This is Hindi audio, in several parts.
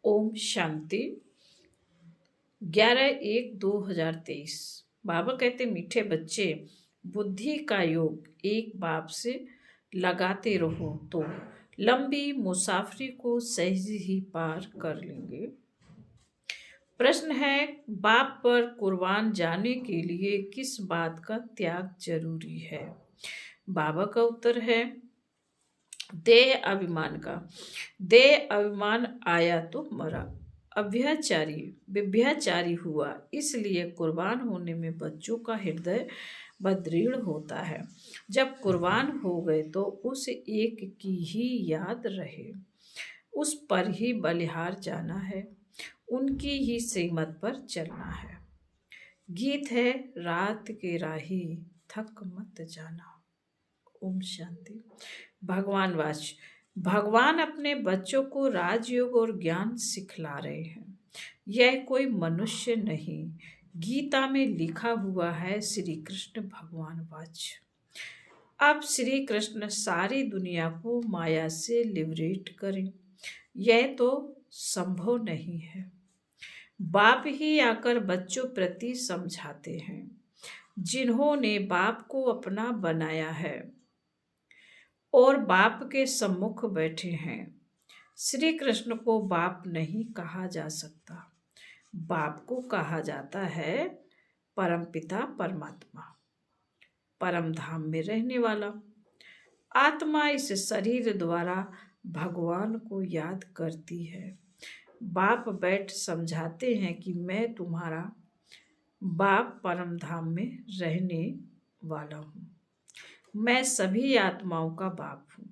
ओम शांति। 11/1/2023। बाबा कहते मीठे बच्चे, बुद्धि का योग एक बाप से लगाते रहो तो लंबी मुसाफरी को सहज ही पार कर लेंगे। प्रश्न है, बाप पर कुर्बान जाने के लिए किस बात का त्याग जरूरी है? बाबा का उत्तर है, देह अभिमान का। देह अभिमान आया तो मरा। व्यभिचारी हुआ, इसलिए कुर्बान होने में बच्चों का हृदय बदृढ़ होता है। जब कुर्बान हो गए तो उस एक की ही याद रहे, उस पर ही बलिहार जाना है, उनकी ही श्रीमत पर चलना है। गीत है, रात के राही थक मत जाना। ओम शांति। भगवान वाच। भगवान अपने बच्चों को राजयोग और ज्ञान सिखला रहे हैं। यह कोई मनुष्य नहीं, गीता में लिखा हुआ है, श्री कृष्ण भगवान वाच। अब श्री कृष्ण सारी दुनिया को माया से लिबरेट करें, यह तो संभव नहीं है। बाप ही आकर बच्चों प्रति समझाते हैं, जिन्होंने बाप को अपना बनाया है और बाप के सम्मुख बैठे हैं। श्री कृष्ण को बाप नहीं कहा जा सकता, बाप को कहा जाता है परमपिता परमात्मा, परम धाम में रहने वाला। आत्मा इस शरीर द्वारा भगवान को याद करती है। बाप बैठ समझाते हैं कि मैं तुम्हारा बाप परम धाम में रहने वाला हूँ। मैं सभी आत्माओं का बाप हूँ।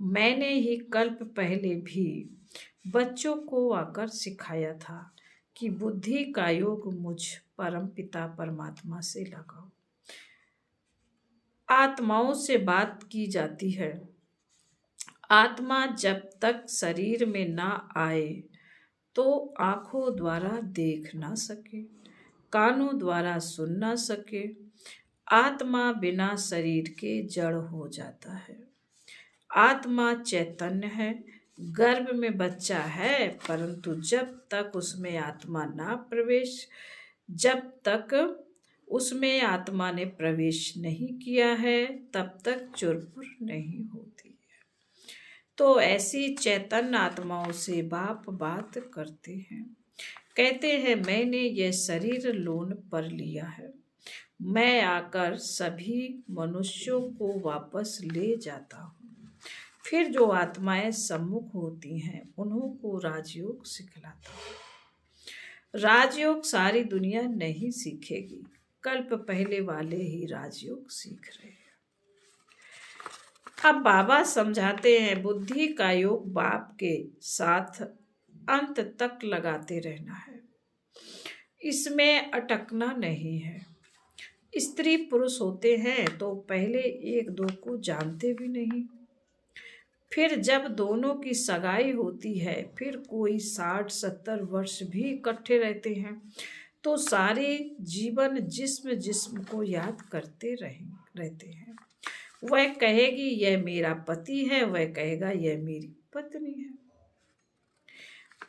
मैंने ही कल्प पहले भी बच्चों को आकर सिखाया था कि बुद्धि का योग मुझ परम पिता परमात्मा से लगाओ। आत्माओं से बात की जाती है। आत्मा जब तक शरीर में ना आए तो आंखों द्वारा देख ना सके, कानों द्वारा सुन ना सके। आत्मा बिना शरीर के जड़ हो जाता है। आत्मा चैतन्य है, गर्भ में बच्चा है, परंतु जब तक उसमें आत्मा ना प्रवेश, जब तक उसमें आत्मा ने प्रवेश नहीं किया है, तब तक चुरपुर नहीं होती है। तो ऐसी चैतन्य आत्माओं से बाप बात करते हैं, कहते हैं मैंने यह शरीर लोन पर लिया है, मैं आकर सभी मनुष्यों को वापस ले जाता हूँ। फिर जो आत्माएं सम्मुख होती हैं उन्हों को राजयोग सिखलाता हूँ। राजयोग सारी दुनिया नहीं सीखेगी, कल्प पहले वाले ही राजयोग सीख रहे हैं। अब बाबा समझाते हैं, बुद्धि का योग बाप के साथ अंत तक लगाते रहना है, इसमें अटकना नहीं है। स्त्री पुरुष होते हैं तो पहले एक दो को जानते भी नहीं, फिर जब दोनों की सगाई होती है, फिर कोई 60-70 वर्ष भी इकट्ठे रहते हैं, तो सारे जीवन जिस्म जिस्म को याद करते रहते हैं। वह कहेगी यह मेरा पति है, वह कहेगा यह मेरी पत्नी है।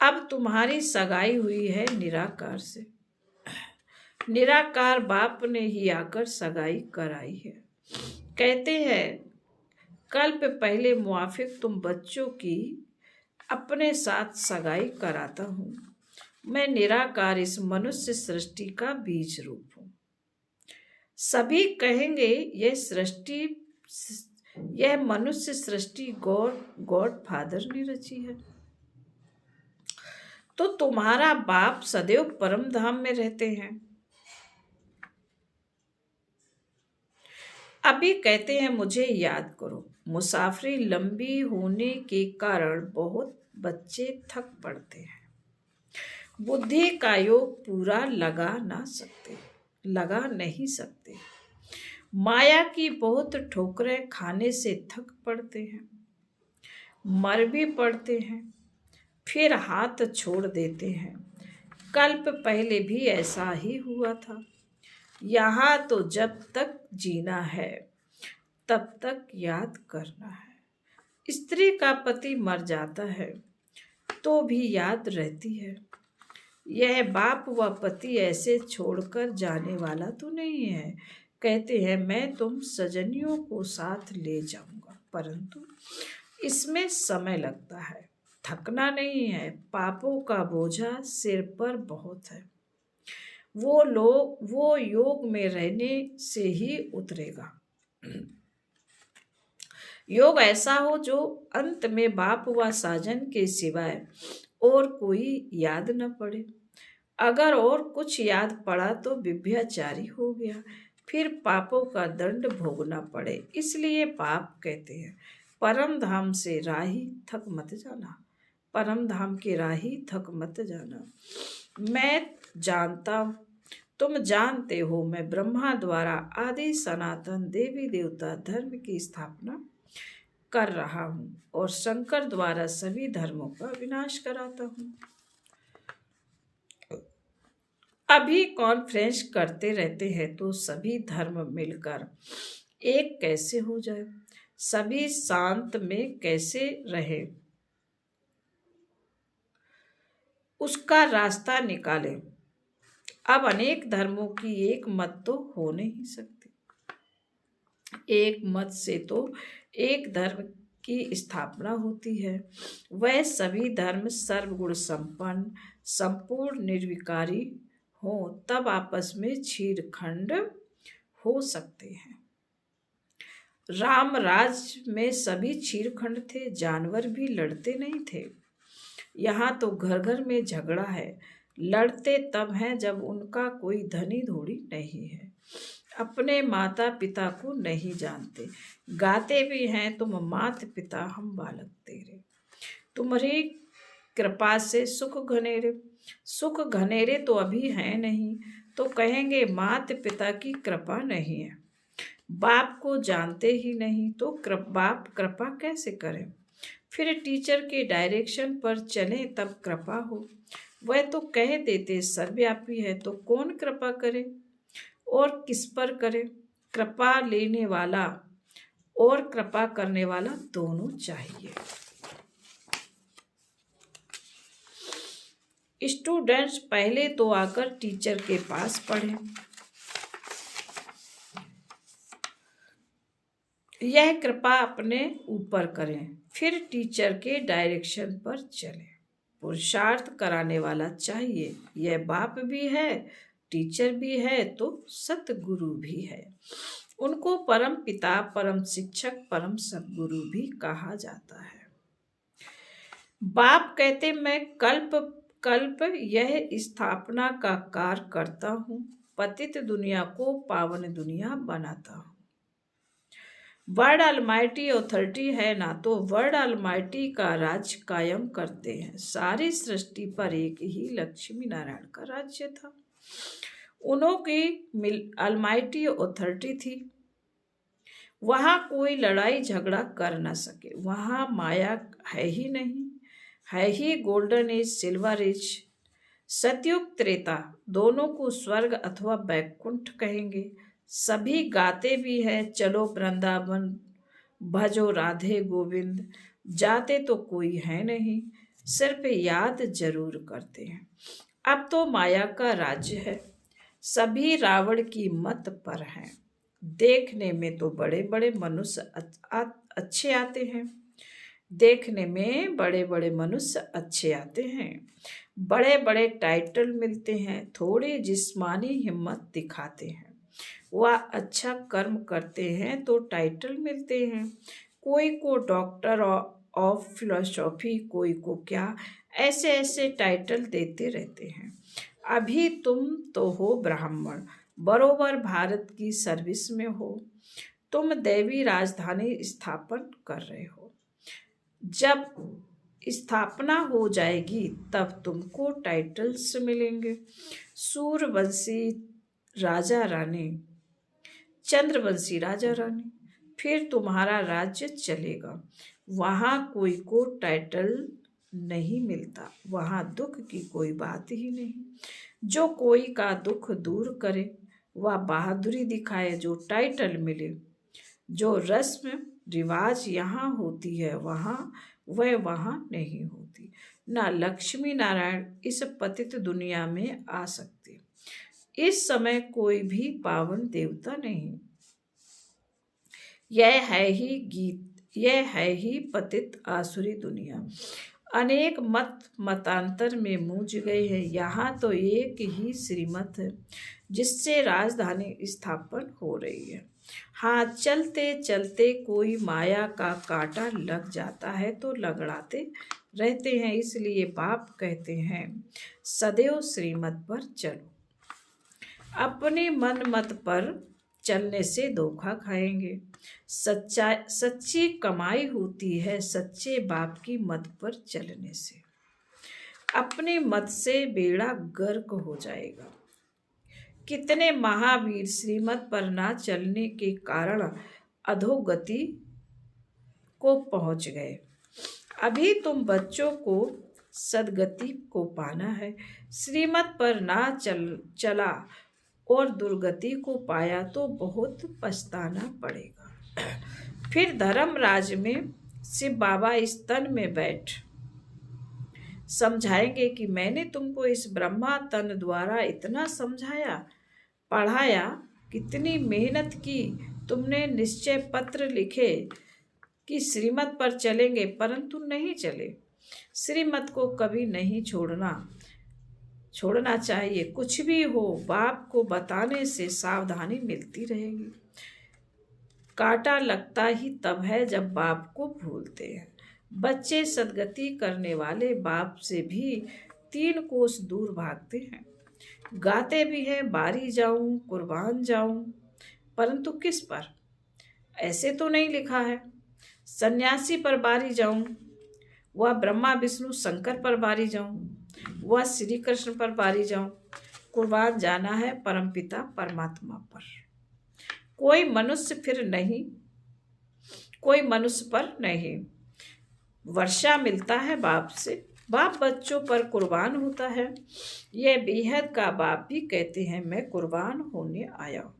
अब तुम्हारी सगाई हुई है निराकार से, निराकार बाप ने ही आकर सगाई कराई है। कहते हैं कल्प पहले मुआफिक तुम बच्चों की अपने साथ सगाई कराता हूँ। मैं निराकार इस मनुष्य सृष्टि का बीज रूप हूँ। सभी कहेंगे यह मनुष्य सृष्टि गॉड फादर ने रची है। तो तुम्हारा बाप सदैव परम धाम में रहते हैं। अभी कहते हैं मुझे याद करो। मुसाफरी लंबी होने के कारण बहुत बच्चे थक पड़ते हैं। बुद्धि का योग पूरा लगा नहीं सकते। माया की बहुत ठोकरें खाने से थक पड़ते हैं, मर भी पड़ते हैं, फिर हाथ छोड़ देते हैं। कल्प पहले भी ऐसा ही हुआ था। यहाँ तो जब तक जीना है तब तक याद करना है। स्त्री का पति मर जाता है तो भी याद रहती है। यह बाप व पति ऐसे छोड़कर जाने वाला तो नहीं है। कहते हैं मैं तुम सजनियों को साथ ले जाऊंगा, परंतु इसमें समय लगता है। थकना नहीं है, पापों का बोझा सिर पर बहुत है। वो योग में रहने से ही उतरेगा। योग ऐसा हो जो अंत में बाप व साजन के सिवाय और कोई याद न पड़े। अगर और कुछ याद पड़ा तो विभ्याचारी हो गया, फिर पापों का दंड भोगना पड़े। इसलिए पाप कहते हैं परम धाम से राही थक मत जाना, परम धाम की राही थक मत जाना। मैं जानता, तुम जानते हो, मैं ब्रह्मा द्वारा आदि सनातन देवी देवता धर्म की स्थापना कर रहा हूँ और शंकर द्वारा सभी धर्मों का विनाश कराता हूँ। अभी कॉन्फ्रेंस करते रहते हैं तो सभी धर्म मिलकर एक कैसे हो जाए, सभी शांत में कैसे रहे, उसका रास्ता निकाले। अब अनेक धर्मों की एक मत तो हो नहीं सकती। एक मत से तो एक धर्म की स्थापना होती है। वह सभी धर्म सर्वगुण संपन्न संपूर्ण निर्विकारी हो, तब आपस में छीरखंड हो सकते हैं। राम राज में सभी छीरखंड थे, जानवर भी लड़ते नहीं थे। यहाँ तो घर घर में झगड़ा है। लड़ते तब हैं जब उनका कोई धनी धोड़ी नहीं है, अपने माता पिता को नहीं जानते। गाते भी हैं तुम मात पिता हम बालक तेरे, तुम्हारी कृपा से सुख घनेरे। सुख घनेरे तो अभी हैं नहीं, तो कहेंगे मात पिता की कृपा नहीं है। बाप को जानते ही नहीं तो बाप कृपा कैसे करें। फिर टीचर के डायरेक्शन पर चले तब कृपा हो। वह तो कह देते सर्वव्यापी है, तो कौन कृपा करे और किस पर करे। कृपा लेने वाला और कृपा करने वाला दोनों चाहिए। स्टूडेंट्स पहले तो आकर टीचर के पास पढ़ें। यह कृपा अपने ऊपर करें, फिर टीचर के डायरेक्शन पर चलें। पुरुषार्थ कराने वाला चाहिए। यह बाप भी है, टीचर भी है, तो सतगुरु भी है। उनको परम पिता, परम शिक्षक, परम सद्गुरु भी कहा जाता है। बाप कहते मैं कल्प कल्प यह स्थापना का कार्य करता हूँ, पतित दुनिया को पावन दुनिया बनाता हूँ। वर्ड अलमाइटी ऑथोरिटी है ना, तो वर्ड अलमाइटी का राज्य कायम करते हैं। सारी सृष्टि पर एक ही लक्ष्मी नारायण का राज्य था। उन्हों की अलमाइटी ऑथोरिटी थी। वहां कोई लड़ाई झगड़ा कर न सके। वहां माया है ही नहीं, है ही गोल्डन एज, सिल्वर एज। सतयुग त्रेता दोनों को स्वर्ग अथवा बैकुंठ कहेंगे। सभी गाते भी हैं चलो वृंदावन, भजो राधे गोविंद। जाते तो कोई है नहीं, सिर्फ याद जरूर करते हैं। अब तो माया का राज्य है, सभी रावण की मत पर हैं। देखने में तो बड़े बड़े मनुष्य अच्छे आते हैं, देखने में बड़े बड़े मनुष्य अच्छे आते हैं, बड़े बड़े टाइटल मिलते हैं, थोड़ी जिस्मानी हिम्मत दिखाते हैं। वह अच्छा कर्म करते हैं तो टाइटल मिलते हैं। कोई को डॉक्टर ऑफ फिलोसॉफी, कोई को क्या, ऐसे ऐसे टाइटल देते रहते हैं। अभी तुम तो हो ब्राह्मण, बरोबर भारत की सर्विस में हो। तुम देवी राजधानी स्थापन कर रहे हो। जब स्थापना हो जाएगी तब तुमको टाइटल्स मिलेंगे। सूर्यवंशी राजा रानी, चंद्रवंशी राजा रानी, फिर तुम्हारा राज्य चलेगा। वहां कोई को टाइटल नहीं मिलता, वहां दुख की कोई बात ही नहीं। जो कोई का दुख दूर करे वह बहादुरी दिखाए, जो टाइटल मिले। जो रस्म रिवाज यहाँ होती है वहाँ वह वहाँ नहीं होती। ना लक्ष्मी नारायण इस पतित दुनिया में आ सकते। इस समय कोई भी पावन देवता नहीं। यह है ही पतित आसुरी दुनिया। अनेक मतांतर में मूझ गए हैं। यहाँ तो एक ही श्रीमत है जिससे राजधानी स्थापन हो रही है। हाँ, चलते चलते कोई माया का कांटा लग जाता है तो लगड़ाते रहते हैं। इसलिए बाप कहते हैं सदैव श्रीमत पर चलो। अपने मन मत पर चलने से धोखा खाएंगे। सच्ची कमाई होती है सच्चे बाप की मत पर चलने से। अपने मत से बेड़ा गर्क हो जाएगा। कितने महावीर श्रीमत पर ना चलने के कारण अधोगति को पहुंच गए। अभी तुम बच्चों को सदगति को पाना है। श्रीमत पर ना चला और दुर्गति को पाया तो बहुत पछताना पड़ेगा। फिर धर्मराज में शिव बाबा इस तन में बैठ समझाएंगे कि मैंने तुमको इस ब्रह्मा तन द्वारा इतना समझाया पढ़ाया, कितनी मेहनत की, तुमने निश्चय पत्र लिखे कि श्रीमत पर चलेंगे परंतु नहीं चले। श्रीमत को कभी नहीं छोड़ना चाहिए। कुछ भी हो बाप को बताने से सावधानी मिलती रहेगी। कांटा लगता ही तब है जब बाप को भूलते हैं। बच्चे सदगति करने वाले बाप से भी 3 कोस दूर भागते हैं। गाते भी हैं बारी जाऊं कुर्बान जाऊं, परंतु किस पर? ऐसे तो नहीं लिखा है सन्यासी पर बारी जाऊं, वह ब्रह्मा विष्णु शंकर पर बारी जाऊं, वह श्री कृष्ण पर बारी जाऊं। कुर्बान जाना है परमपिता परमात्मा पर। कोई मनुष्य पर नहीं। वर्षा मिलता है बाप से, बाप बच्चों पर कुर्बान होता है। यह बेहद का बाप भी कहते हैं मैं कुर्बान होने आया हूं।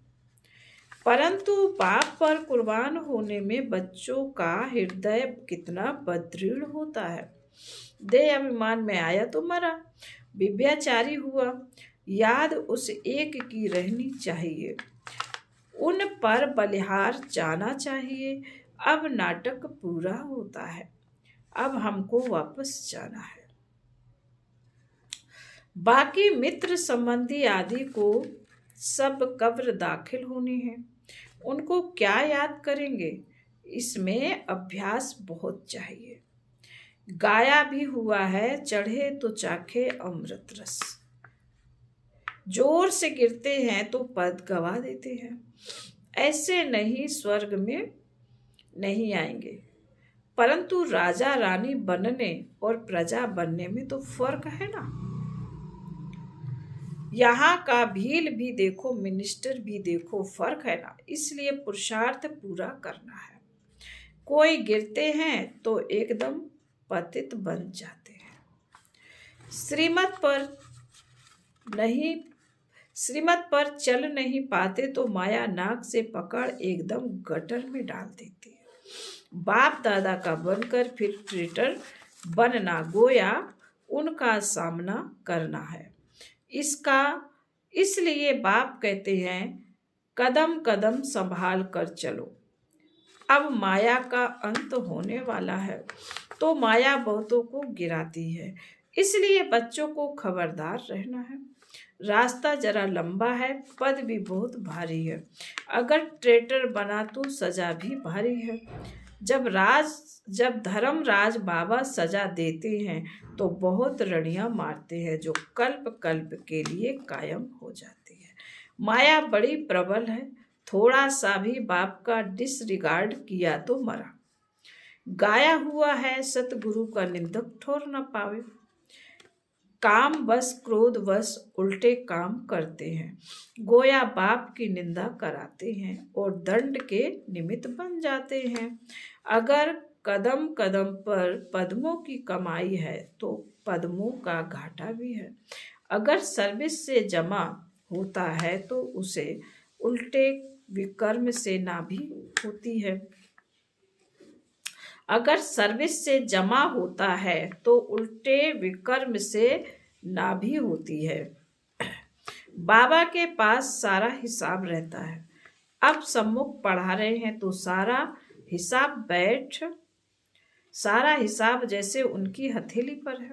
परंतु बाप पर कुर्बान होने में बच्चों का हृदय कितना बदृढ़ होता है। देह अभिमान में आया तो मरा, विव्याचारी हुआ, याद उस एक की रहनी चाहिए। उन पर बलिहार जाना चाहिए। अब नाटक पूरा होता है, अब हमको वापस जाना है। बाकी मित्र संबंधी आदि को सब कब्र दाखिल होनी है, उनको क्या याद करेंगे। इसमें अभ्यास बहुत चाहिए। गाया भी हुआ है चढ़े तो चाखे अमृत रस। जोर से गिरते हैं तो पद गवा देते हैं। ऐसे नहीं स्वर्ग में नहीं आएंगे। परंतु राजा रानी बनने और प्रजा बनने में तो फर्क है ना। यहाँ का भील भी देखो मिनिस्टर भी देखो, फर्क है ना। इसलिए पुरुषार्थ पूरा करना है। कोई गिरते हैं तो एकदम पतित बन जाते हैं। श्रीमत पर चल नहीं पाते तो माया नाक से पकड़ एकदम गटर में डाल देती है। बाप दादा का बनकर फिर ट्रेटर बनना, गोया उनका सामना करना है। इसलिए बाप कहते हैं कदम कदम संभाल कर चलो। अब माया का अंत होने वाला है तो माया बहुतों को गिराती है। इसलिए बच्चों को खबरदार रहना है। रास्ता जरा लंबा है, पद भी बहुत भारी है। अगर ट्रेटर बना तो सजा भी भारी है। जब धर्मराज बाबा सजा देते हैं तो बहुत रड़ियां मारते हैं जो कल्प कल्प के लिए कायम हो जाती है। माया बड़ी प्रबल है। थोड़ा सा भी बाप का डिसरिगार्ड किया तो मरा। गाया हुआ है सतगुरु का निंदक ठोर न पावे। काम बस क्रोध वश उल्टे काम करते हैं। गोया बाप की निंदा कराते हैं और दंड के निमित्त बन जाते हैं। अगर कदम कदम पर पद्मों की कमाई है तो पद्मों का घाटा भी है। अगर सर्विस से जमा होता है तो उसे उल्टे विकर्म से ना भी होती है। अगर सर्विस से जमा होता है तो उल्टे विकर्म से नाभि होती है। बाबा के पास सारा हिसाब रहता है। अब सम्मुख पढ़ा रहे हैं तो सारा हिसाब जैसे उनकी हथेली पर है।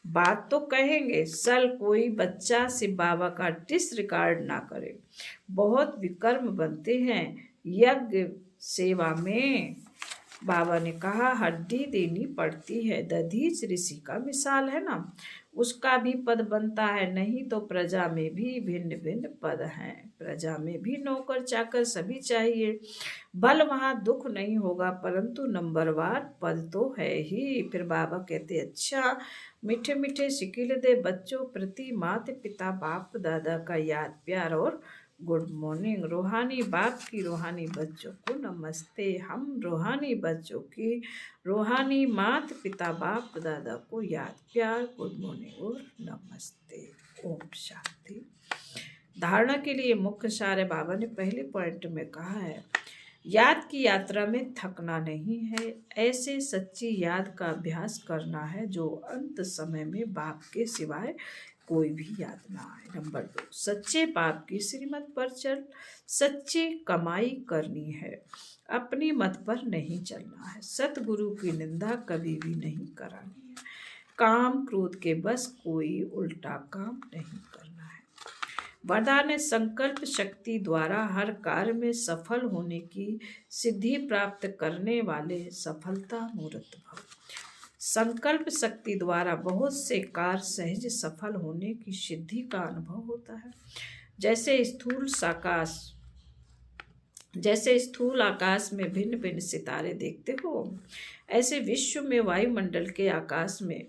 बात तो कहेंगे, सल कोई बच्चा शिव बाबा का डिसरिगार्ड ना करे। बहुत विकर्म बनते हैं यज्ञ सेवा में। बाबा ने कहा हड्डी देनी पड़ती है। दधीच ऋषि का मिसाल है ना, उसका भी पद बनता है। नहीं तो प्रजा में भी भिन्न भिन्न पद हैं। प्रजा में भी नौकर चाकर सभी चाहिए। बल वहाँ दुख नहीं होगा, परंतु नंबरवार पद तो है ही। फिर बाबा कहते अच्छा, मीठे मीठे शिकिल दे बच्चों प्रति माता पिता बाप दादा का याद प्यार और गुड मॉर्निंग। रूहानी बाप की रूहानी बच्चों को नमस्ते। हम रूहानी बच्चों की रूहानी माता पिता बाप दादा को याद प्यार गुड मॉर्निंग और नमस्ते। ओम शांति। धारणा के लिए मुख्य सार बाबा ने पहले पॉइंट में कहा है, याद की यात्रा में थकना नहीं है। ऐसे सच्ची याद का अभ्यास करना है जो अंत समय में बाप के सिवाय कोई भी याद ना आए। नंबर 2, सच्चे बाप की श्रीमत पर चल। सच्ची कमाई करनी है, अपनी मत पर नहीं चलना है। सतगुरु की निंदा कभी भी नहीं करानी है। काम क्रोध के बस कोई उल्टा काम नहीं करना है। वरदान है, संकल्प शक्ति द्वारा हर कार्य में सफल होने की सिद्धि प्राप्त करने वाले सफलता मूर्त भव। संकल्प शक्ति द्वारा बहुत से कार्य सहज सफल होने की सिद्धि का अनुभव होता है। जैसे स्थूल आकाश में भिन्न भिन्न सितारे देखते हो, ऐसे विश्व में वायुमंडल के आकाश में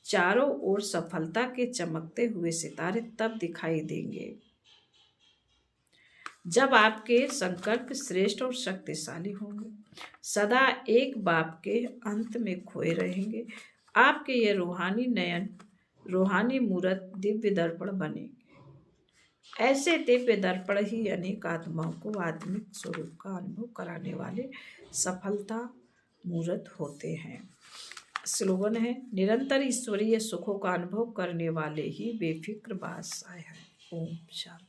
चारों ओर सफलता के चमकते हुए सितारे तब दिखाई देंगे जब आपके संकल्प श्रेष्ठ और शक्तिशाली होंगे। सदा एक बाप के अंत में खोए रहेंगे। आपके ये रूहानी नयन, रूहानी मूरत दिव्य दर्पण बनेंगे। ऐसे दिव्य दर्पण ही अनेक आत्माओं को आत्मिक स्वरूप का अनुभव कराने वाले सफलता मूरत होते हैं। स्लोगन है, निरंतर ईश्वरीय सुखों का अनुभव करने वाले ही बेफिक्र बादशाह हैं। ओम शांति।